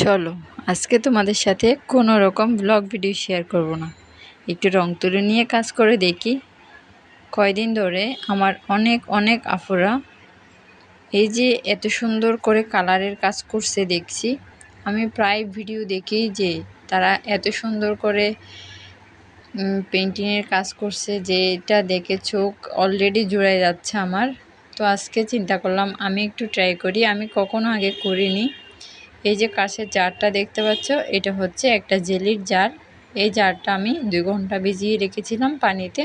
চলো আজকে তোমাদের সাথে কোনো রকম ব্লগ ভিডিও শেয়ার করব না, একটু রং তুলি নিয়ে কাজ করে দেখি। কয়দিন ধরে আমার অনেক আপুরা এই যে এত সুন্দর করে কালারের কাজ করছে দেখছি। আমি প্রায় ভিডিও দেখি যে তারা এত সুন্দর করে পেন্টিংয়ের কাজ করছে যে এটা দেখে চোখ অলরেডি জুড়ে যাচ্ছে আমার। তো আজকে চিন্তা করলাম আমি একটু ট্রাই করি, আমি কখনো আগে করিনি। এই যে কাঁচের জারটা দেখতে পাচ্ছ, এটা হচ্ছে একটা জেলির জার। এই জারটা আমি 2 ঘন্টা ভিজিয়ে রেখেছিলাম পানিতে।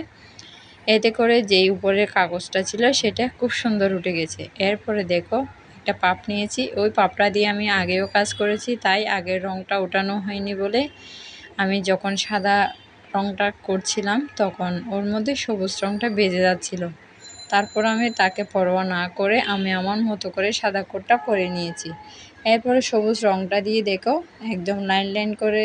এতে করে যেই উপরের কাগজটা ছিল সেটা খুব সুন্দর উঠে গেছে। এরপরে দেখো একটা পাপ নিয়েছি, ওই পাপড়া দিয়ে আমি আগেও কাজ করেছি, তাই আগের রঙটা ওঠানো হয়নি বলে আমি যখন সাদা রঙটা করছিলাম তখন ওর মধ্যে সবুজ রঙটা বেজে যাচ্ছিল। তারপর আমি তাকে পরোয়া না করে আমি আমার মতো করে সাদা কোটটা করে নিয়েছি। এরপরে সবুজ রঙটা দিয়ে দেখো একদম লাইন করে,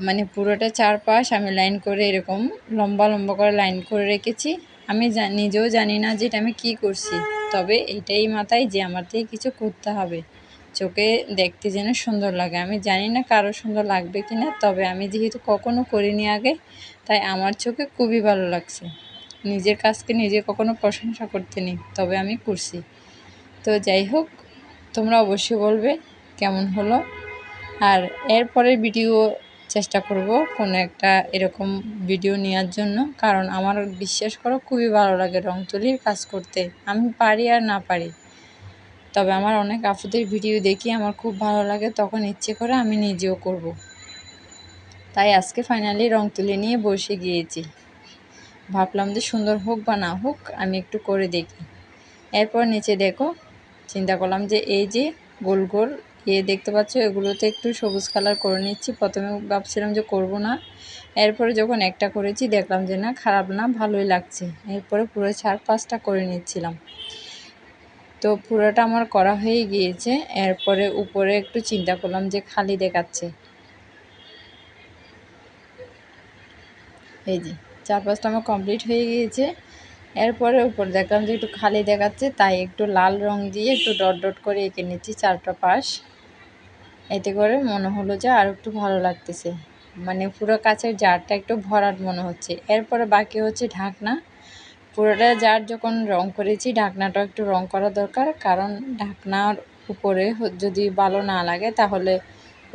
মানে পুরোটা চারপাশ আমি লাইন করে এরকম লম্বা করে লাইন করে রেখেছি। আমি নিজেও জানি না যে এটা আমি কী করছি, তবে এটাই মাথায় যে আমার থেকে কিছু করতে হবে, চোখে দেখতে যেন সুন্দর লাগে। আমি জানি না কারো সুন্দর লাগবে কি না, তবে আমি যেহেতু কখনো করিনি আগে, তাই আমার চোখে খুবই ভালো লাগছে। নিজের কাজকে নিজে কখনো প্রশংসা করতে নেই, তবে আমি করছি। তো যাই হোক, তোমরা অবশ্যই বলবে কেমন হলো। আর এরপরের ভিডিও চেষ্টা করব কোনো একটা এরকম ভিডিও নেওয়ার জন্য, কারণ আমার বিশ্বাস করো খুবই ভালো লাগে রং তুলির কাজ করতে। আমি পারি আর না পারি, তবে আমার অনেক আপুদের ভিডিও দেখি আমার খুব ভালো লাগে, তখন ইচ্ছে করে আমি নিজেও করব। তাই আজকে ফাইনালি রং তুলি নিয়ে বসে গিয়েছি। ভাবলাম যে সুন্দর হোক বা না হোক আমি একটু করে দেখি। এরপর নিচে দেখো চিন্তা করলাম যে এই যে গোল দেখতে পাচ্ছ, এগুলোতে একটু সবুজ কালার করে নিচ্ছি। প্রথমে ভাবছিলাম যে করব না, এরপরে যখন একটা করেছি দেখলাম যে না, খারাপ না, ভালোই লাগছে। এরপরে পুরো 4-5টা করে নিচ্ছিলাম। তো পুরোটা আমার করা হয়ে গিয়েছে। এরপরে উপরে একটু চিন্তা করলাম যে খালি দেখাচ্ছে, এই যে 4-5টা আমার কমপ্লিট হয়ে গিয়েছে। এরপরে উপর দেখলাম যে একটু খালি দেখাচ্ছে, তাই একটু লাল রং দিয়ে একটু ডট করে এঁকে নিচ্ছি 4টা পাশ। এতে করে মনে হলো যে আর একটু ভালো লাগতেছে, মানে পুরো কাছের জারটা একটু ভরাট মনে হচ্ছে। এরপরে বাকি হচ্ছে ঢাকনা। পুরোটা জার যখন রং করেছি, ঢাকনাটা একটু রং করা দরকার, কারণ ঢাকনার উপরে যদি ভালো না লাগে তাহলে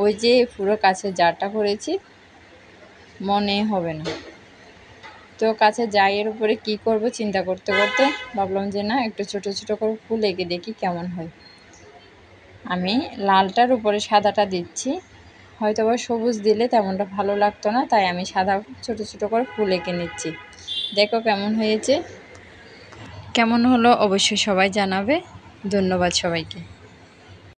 ওই যে পুরো কাছের জারটা করেছি মনে হবে না। তো কাছে জারের উপরে কি করব চিন্তা করতে ভাবলাম যে না, একটু ছোট করে ফুল এঁকে দেখি কেমন হয়। আমি লালটার উপরে সাদাটা দিচ্ছি, হয়তো বা সবুজ দিলে তেমনটা ভালো লাগতো না, তাই আমি সাদা ছোট করে ফুল এঁকে নিচ্ছি। দেখো কেমন হয়েছে। কেমন হলো অবশ্যই সবাই জানাবে। ধন্যবাদ সবাইকে।